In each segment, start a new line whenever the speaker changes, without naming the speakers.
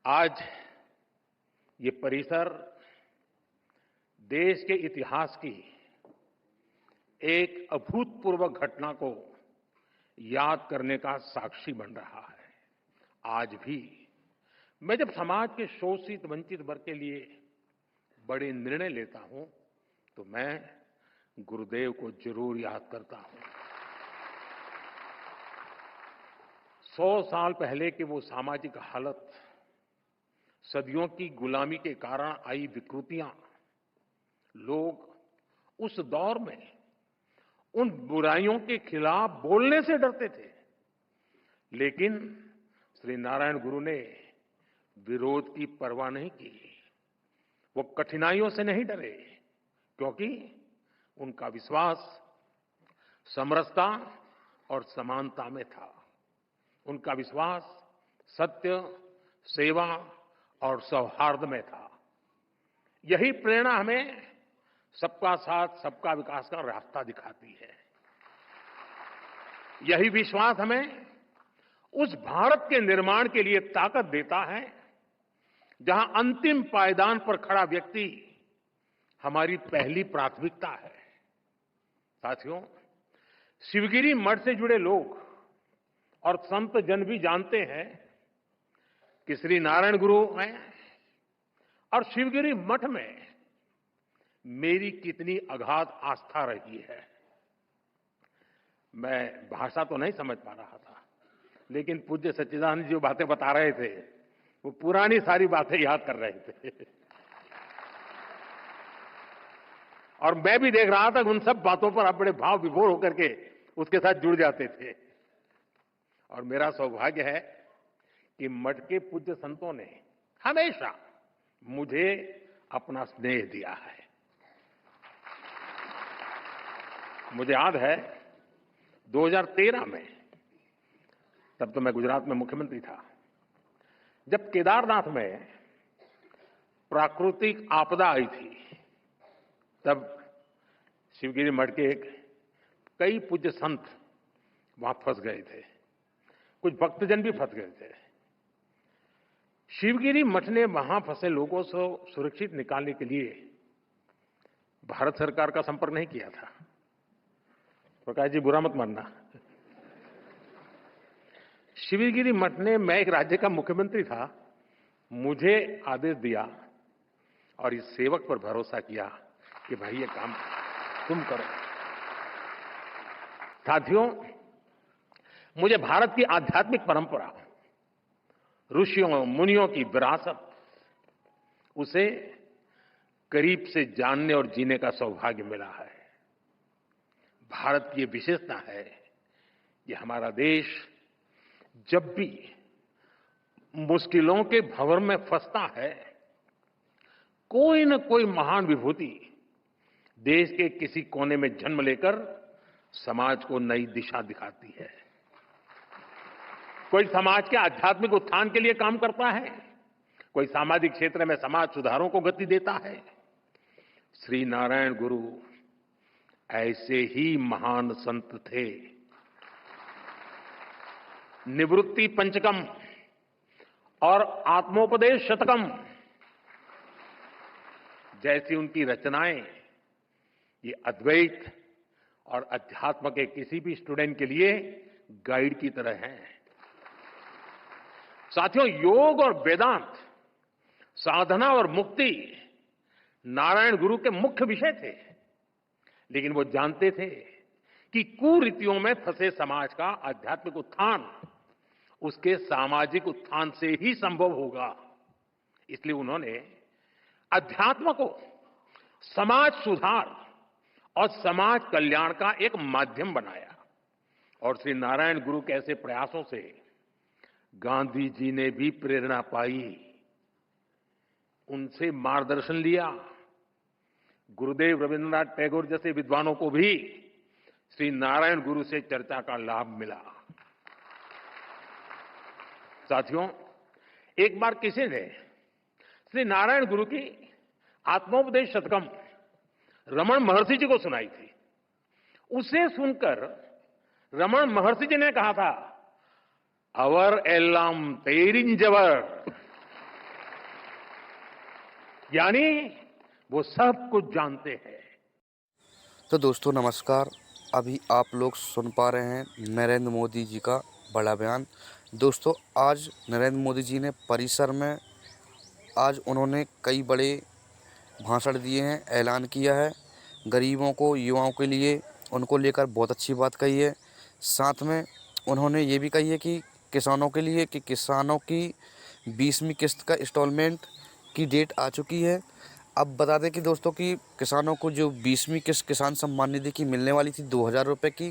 आज ये परिसर देश के इतिहास की एक अभूतपूर्व घटना को याद करने का साक्षी बन रहा है। आज भी मैं जब समाज के शोषित वंचित वर्ग के लिए बड़े निर्णय लेता हूं तो मैं गुरुदेव को जरूर याद करता हूं। 100 साल पहले की वो सामाजिक हालत, सदियों की गुलामी के कारण आई विकृतियां, लोग उस दौर में उन बुराइयों के खिलाफ बोलने से डरते थे, लेकिन श्री नारायण गुरु ने विरोध की परवाह नहीं की। वो कठिनाइयों से नहीं डरे, क्योंकि उनका विश्वास समरसता और समानता में था। उनका विश्वास सत्य, सेवा और सौहार्द में था। यही प्रेरणा हमें सबका साथ, सबका विकास का रास्ता दिखाती है। यही विश्वास हमें उस भारत के निर्माण के लिए ताकत देता है जहां अंतिम पायदान पर खड़ा व्यक्ति हमारी पहली प्राथमिकता है। साथियों, शिवगिरी मठ से जुड़े लोग और संत जन भी जानते हैं कि श्री नारायण गुरु में और शिवगिरी मठ में मेरी कितनी अगाध आस्था रही है। मैं भाषा तो नहीं समझ पा रहा था, लेकिन पूज्य सच्चिदानंद जी जो बातें बता रहे थे वो पुरानी सारी बातें याद कर रहे थे और मैं भी देख रहा था कि उन सब बातों पर आप बड़े भाव विभोर होकर के उसके साथ जुड़ जाते थे। और मेरा सौभाग्य है कि मठ के पूज्य संतों ने हमेशा मुझे अपना स्नेह दिया है। मुझे याद है 2013 में, तब तो मैं गुजरात में मुख्यमंत्री था, जब केदारनाथ में प्राकृतिक आपदा आई थी, तब शिवगिरी मठ के कई पूज्य संत वहां फंस गए थे, कुछ भक्तजन भी फंस गए थे। शिवगिरी मठ ने वहां फंसे लोगों को सुरक्षित निकालने के लिए भारत सरकार का संपर्क नहीं किया था। प्रकाश जी, बुरा मत मानना। शिवगिरी मठ ने, मैं एक राज्य का मुख्यमंत्री था, मुझे आदेश दिया और इस सेवक पर भरोसा किया कि भाई ये काम तुम करो। साथियों, मुझे भारत की आध्यात्मिक परंपरा, ऋषियों मुनियों की विरासत, उसे करीब से जानने और जीने का सौभाग्य मिला है। भारत की ये विशेषता है कि हमारा देश जब भी मुश्किलों के भंवर में फंसता है, कोई न कोई महान विभूति देश के किसी कोने में जन्म लेकर समाज को नई दिशा दिखाती है। कोई समाज के आध्यात्मिक उत्थान के लिए काम करता है, कोई सामाजिक क्षेत्र में समाज सुधारों को गति देता है। श्री नारायण गुरु ऐसे ही महान संत थे। निवृत्ति पंचकम और आत्मोपदेश शतकम जैसी उनकी रचनाएं ये अद्वैत और अध्यात्म के किसी भी स्टूडेंट के लिए गाइड की तरह हैं। साथियों, योग और वेदांत, साधना और मुक्ति नारायण गुरु के मुख्य विषय थे, लेकिन वो जानते थे कि कुरीतियों में फंसे समाज का आध्यात्मिक उत्थान उसके सामाजिक उत्थान से ही संभव होगा। इसलिए उन्होंने अध्यात्म को समाज सुधार और समाज कल्याण का एक माध्यम बनाया। और श्री नारायण गुरु के ऐसे प्रयासों से गांधी जी ने भी प्रेरणा पाई, उनसे मार्गदर्शन लिया। गुरुदेव रविंद्रनाथ टैगोर जैसे विद्वानों को भी श्री नारायण गुरु से चर्चा का लाभ मिला। साथियों, एक बार किसी ने श्री नारायण गुरु की आत्मोपदेश शतकम रमन महर्षि जी को सुनाई थी। उसे सुनकर रमन महर्षि जी ने कहा था, अवर एल्लाम तेरिंजवर, यानी वो सब कुछ जानते हैं।
तो दोस्तों नमस्कार। अभी आप लोग सुन पा रहे हैं नरेंद्र मोदी जी का बड़ा बयान। दोस्तों आज नरेंद्र मोदी जी ने परिसर में आज उन्होंने कई बड़े भाषण दिए हैं, ऐलान किया है गरीबों को, युवाओं के लिए, उनको लेकर बहुत अच्छी बात कही है। साथ में उन्होंने ये भी कही है कि किसानों के लिए कि किसानों की 20वीं किस्त का इंस्टॉलमेंट की डेट आ चुकी है। अब बता दें कि दोस्तों कि किसानों को जो 20वीं किस्त किसान सम्मान निधि की मिलने वाली थी 2000 रुपये की,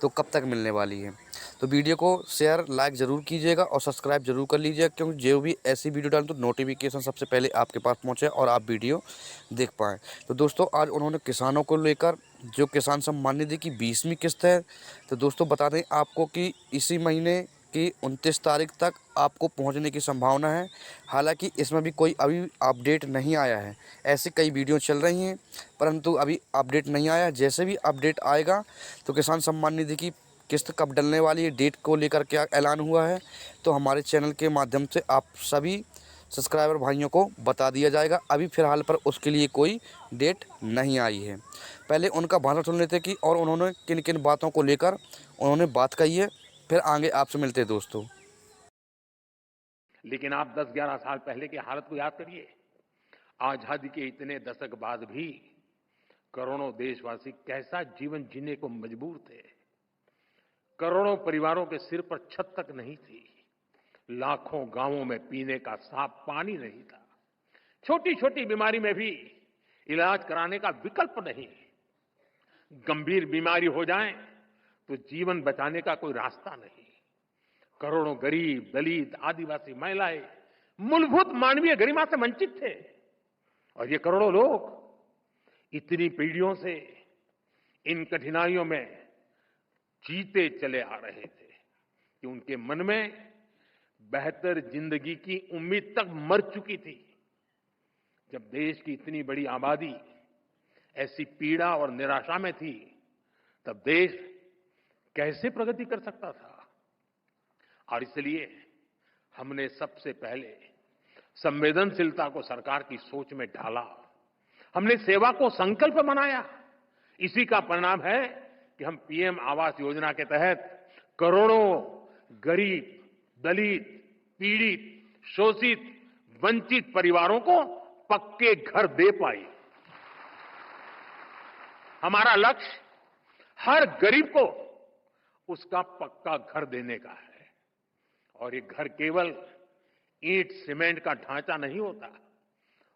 तो कब तक मिलने वाली है। तो वीडियो को शेयर लाइक ज़रूर कीजिएगा और सब्सक्राइब जरूर कर लीजिएगा, क्योंकि जो भी ऐसी वीडियो डालें तो नोटिफिकेशन सबसे पहले आपके पास पहुंचे और आप वीडियो देख पाएँ। तो दोस्तों आज उन्होंने किसानों को लेकर जो किसान सम्मान निधि की 20वीं किस्त है, तो दोस्तों बता दें आपको कि इसी महीने की 29 तारीख तक आपको पहुंचने की संभावना है। हालांकि इसमें भी कोई अभी अपडेट नहीं आया है। ऐसे कई वीडियो चल रही हैं परंतु अभी अपडेट नहीं आया। जैसे भी अपडेट आएगा तो किसान सम्मान निधि की किस्त कब डलने वाली है, डेट को लेकर क्या ऐलान हुआ है, तो हमारे चैनल के माध्यम से आप सभी सब्सक्राइबर भाइयों को बता दिया जाएगा। अभी फ़िलहाल पर उसके लिए कोई डेट नहीं आई है। पहले उनका भाषण सुन लेते कि और उन्होंने किन किन बातों को लेकर उन्होंने बात कही है, फिर आगे आपसे मिलते हैं दोस्तों।
लेकिन आप 10-11 साल पहले की हालत को याद करिए। आजादी के इतने दशक बाद भी करोड़ों देशवासी कैसा जीवन जीने को मजबूर थे। करोड़ों परिवारों के सिर पर छत तक नहीं थी। लाखों गांवों में पीने का साफ पानी नहीं था। छोटी छोटी बीमारी में भी इलाज कराने का विकल्प नहीं। गंभीर बीमारी हो जाए तो जीवन बचाने का कोई रास्ता नहीं। करोड़ों गरीब, दलित, आदिवासी महिलाएं मूलभूत मानवीय गरिमा से वंचित थे। और ये करोड़ों लोग इतनी पीढ़ियों से इन कठिनाइयों में जीते चले आ रहे थे कि उनके मन में बेहतर जिंदगी की उम्मीद तक मर चुकी थी। जब देश की इतनी बड़ी आबादी ऐसी पीड़ा और निराशा में थी, तब देश कैसे प्रगति कर सकता था। और इसलिए हमने सबसे पहले संवेदनशीलता को सरकार की सोच में ढाला। हमने सेवा को संकल्प बनाया। इसी का परिणाम है कि हम पीएम आवास योजना के तहत करोड़ों गरीब, दलित, पीड़ित, शोषित, वंचित परिवारों को पक्के घर दे पाए। हमारा लक्ष्य हर गरीब को उसका पक्का घर देने का है। और ये घर केवल ईंट सीमेंट का ढांचा नहीं होता,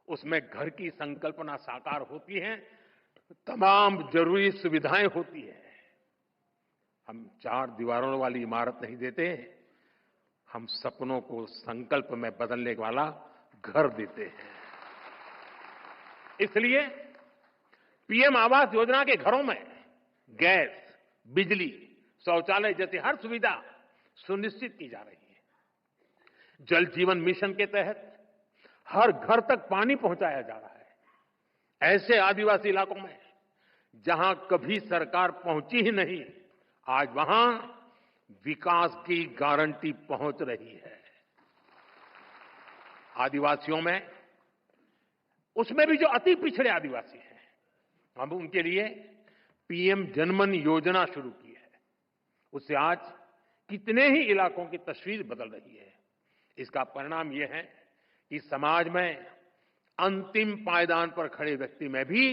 उसमें घर की संकल्पना साकार होती है, तमाम जरूरी सुविधाएं होती है। हम 4 दीवारों वाली इमारत नहीं देते, हम सपनों को संकल्प में बदलने वाला घर देते हैं। इसलिए पीएम आवास योजना के घरों में गैस, बिजली, शौचालय जैसी हर सुविधा सुनिश्चित की जा रही है। जल जीवन मिशन के तहत हर घर तक पानी पहुंचाया जा रहा है। ऐसे आदिवासी इलाकों में जहां कभी सरकार पहुंची ही नहीं, आज वहां विकास की गारंटी पहुंच रही है। आदिवासियों में, उसमें भी जो अति पिछड़े आदिवासी हैं, हम उनके लिए पीएम जनमन योजना शुरू की है। उससे आज कितने ही इलाकों की तस्वीर बदल रही है। इसका परिणाम यह है कि समाज में अंतिम पायदान पर खड़े व्यक्ति में भी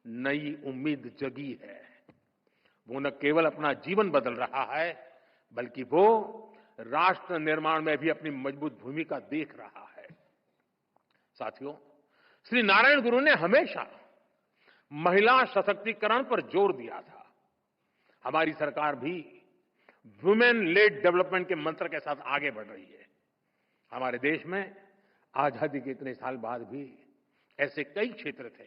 नई उम्मीद जगी है। वो न केवल अपना जीवन बदल रहा है, बल्कि वो राष्ट्र निर्माण में भी अपनी मजबूत भूमिका देख रहा है। साथियों, श्री नारायण गुरु ने हमेशा महिला सशक्तिकरण पर जोर दिया था। हमारी सरकार भी वुमेन लेड डेवलपमेंट के मंत्र के साथ आगे बढ़ रही है। हमारे देश में आजादी के इतने साल बाद भी ऐसे कई क्षेत्र थे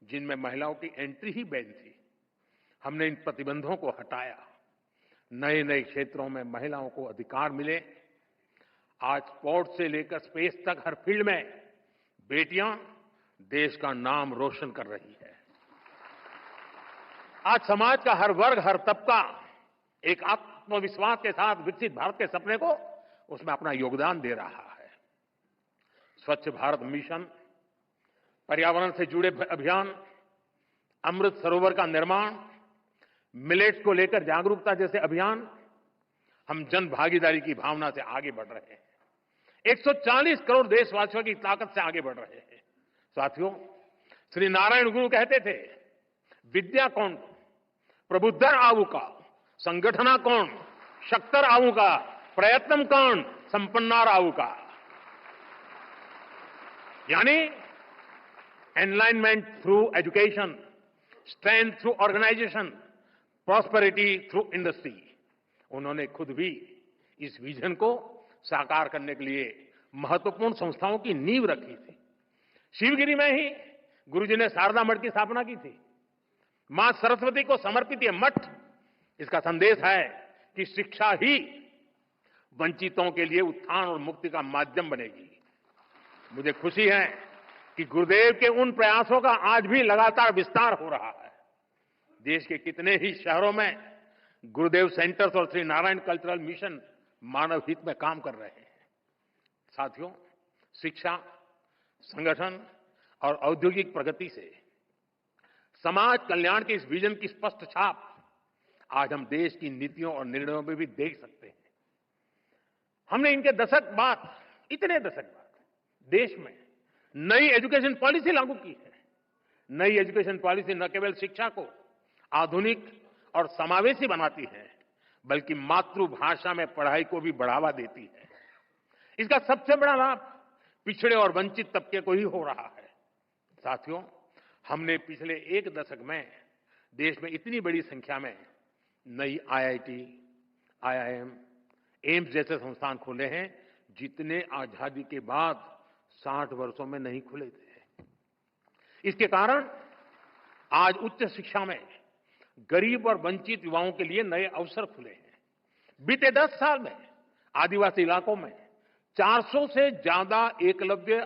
जिनमें महिलाओं की एंट्री ही बैन थी। हमने इन प्रतिबंधों को हटाया। नए नए क्षेत्रों में महिलाओं को अधिकार मिले। आज स्पोर्ट्स से लेकर स्पेस तक हर फील्ड में बेटियां देश का नाम रोशन कर रही है। आज समाज का हर वर्ग, हर तबका एक आत्मविश्वास के साथ विकसित भारत के सपने को उसमें अपना योगदान दे रहा है। स्वच्छ भारत मिशन पर्यावरण से जुड़े अभियान, अमृत सरोवर का निर्माण, मिलेट्स को लेकर जागरूकता जैसे अभियान, हम जन भागीदारी की भावना से आगे बढ़ रहे हैं। 140 करोड़ देशवासियों की ताकत से आगे बढ़ रहे हैं। साथियों, श्री नारायण गुरु कहते थे, विद्या कौन प्रबुद्धर आऊका, संगठना कौन शक्तर आऊका, प्रयत्नम कौन संपन्नार आऊका। यानी enlightenment through education, strength through organisation, prosperity through industry. उन्होंने खुद भी इस विजन को साकार करने के लिए महत्वपूर्ण संस्थाओं की नींव रखी थी। शिवगिरी में ही गुरुजी ने शारदा मठ की स्थापना की थी। मां सरस्वती को समर्पित यह मठ, इसका संदेश है कि शिक्षा ही वंचितों के लिए उत्थान और मुक्ति का माध्यम बनेगी। मुझे खुशी है कि गुरुदेव के उन प्रयासों का आज भी लगातार विस्तार हो रहा है। देश के कितने ही शहरों में गुरुदेव सेंटर्स और श्री नारायण कल्चरल मिशन मानव हित में काम कर रहे हैं। साथियों, शिक्षा, संगठन और औद्योगिक प्रगति से समाज कल्याण के इस विजन की स्पष्ट छाप आज हम देश की नीतियों और निर्णयों में भी देख सकते हैं। हमने इनके इतने दशक बाद देश में नई एजुकेशन पॉलिसी लागू की है। नई एजुकेशन पॉलिसी न केवल शिक्षा को आधुनिक और समावेशी बनाती है, बल्कि मातृभाषा में पढ़ाई को भी बढ़ावा देती है। इसका सबसे बड़ा लाभ पिछड़े और वंचित तबके को ही हो रहा है। साथियों, हमने पिछले एक दशक में देश में इतनी बड़ी संख्या में नई आईआईटी, आईआईएम, एम्स जैसे संस्थान खोले हैं, जितने आजादी के बाद 60 वर्षों में नहीं खुले थे। इसके कारण आज उच्च शिक्षा में गरीब और वंचित युवाओं के लिए नए अवसर खुले हैं। बीते 10 साल में आदिवासी इलाकों में 400 से ज्यादा एकलव्य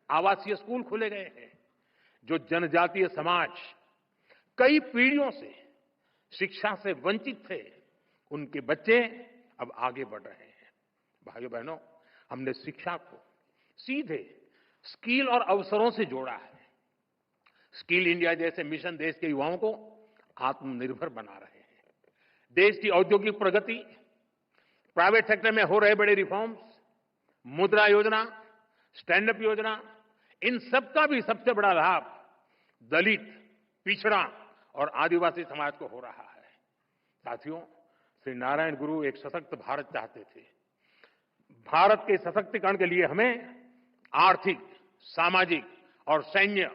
आवासीय स्कूल खोले गए हैं। जो जनजातीय समाज कई पीढ़ियों से शिक्षा से वंचित थे, उनके बच्चे अब आगे बढ़ रहे हैं। भाइयों बहनों, हमने शिक्षा को सीधे स्किल और अवसरों से जोड़ा है। स्किल इंडिया जैसे मिशन देश के युवाओं को आत्मनिर्भर बना रहे हैं। देश की औद्योगिक प्रगति, प्राइवेट सेक्टर में हो रहे बड़े रिफॉर्म्स, मुद्रा योजना, स्टैंड अप योजना, इन सबका भी सबसे बड़ा लाभ दलित, पिछड़ा और आदिवासी समाज को हो रहा है। साथियों, श्री नारायण गुरु एक सशक्त भारत चाहते थे। भारत के सशक्तिकरण के लिए हमें आर्थिक, सामाजिक और सैन्य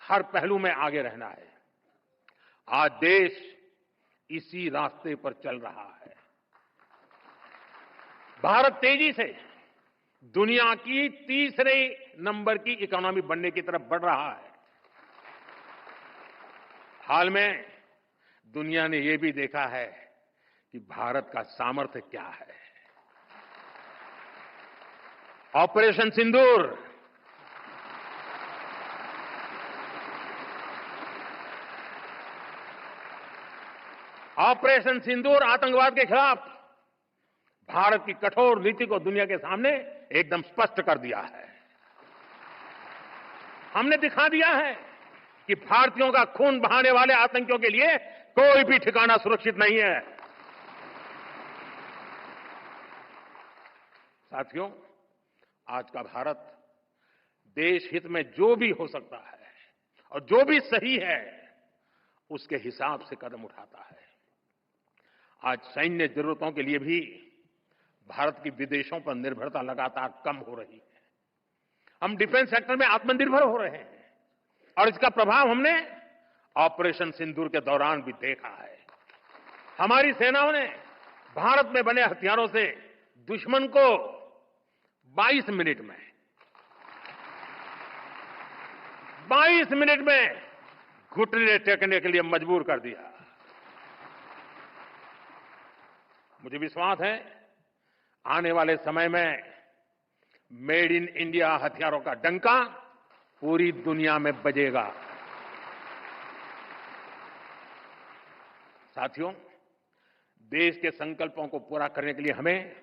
हर पहलू में आगे रहना है। आज देश इसी रास्ते पर चल रहा है। भारत तेजी से दुनिया की तीसरे नंबर की इकोनॉमी बनने की तरफ बढ़ रहा है। हाल में दुनिया ने यह भी देखा है कि भारत का सामर्थ्य क्या है। ऑपरेशन सिंदूर, ऑपरेशन सिंदूर आतंकवाद के खिलाफ भारत की कठोर नीति को दुनिया के सामने एकदम स्पष्ट कर दिया है। हमने दिखा दिया है कि भारतीयों का खून बहाने वाले आतंकियों के लिए कोई भी ठिकाना सुरक्षित नहीं है। साथियों, आज का भारत देश हित में जो भी हो सकता है और जो भी सही है, उसके हिसाब से कदम उठाता है। आज सैन्य जरूरतों के लिए भी भारत की विदेशों पर निर्भरता लगातार कम हो रही है। हम डिफेंस सेक्टर में आत्मनिर्भर हो रहे हैं और इसका प्रभाव हमने ऑपरेशन सिंदूर के दौरान भी देखा है। हमारी सेनाओं ने भारत में बने हथियारों से दुश्मन को 22 मिनट में घुटने टेकने के लिए मजबूर कर दिया। मुझे विश्वास है आने वाले समय में मेड इन इंडिया हथियारों का डंका पूरी दुनिया में बजेगा। साथियों, देश के संकल्पों को पूरा करने के लिए हमें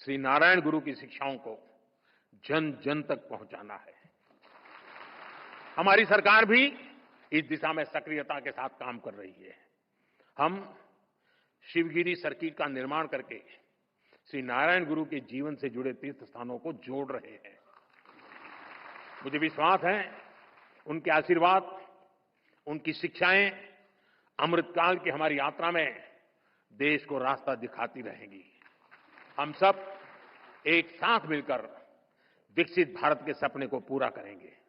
श्री नारायण गुरु की शिक्षाओं को जन जन तक पहुंचाना है। हमारी सरकार भी इस दिशा में सक्रियता के साथ काम कर रही है। हम शिवगिरी सर्किट का निर्माण करके श्री नारायण गुरु के जीवन से जुड़े तीर्थ स्थानों को जोड़ रहे हैं। मुझे विश्वास है उनके आशीर्वाद, उनकी शिक्षाएं अमृतकाल की हमारी यात्रा में देश को रास्ता दिखाती रहेंगी। हम सब एक साथ मिलकर विकसित भारत के सपने को पूरा करेंगे।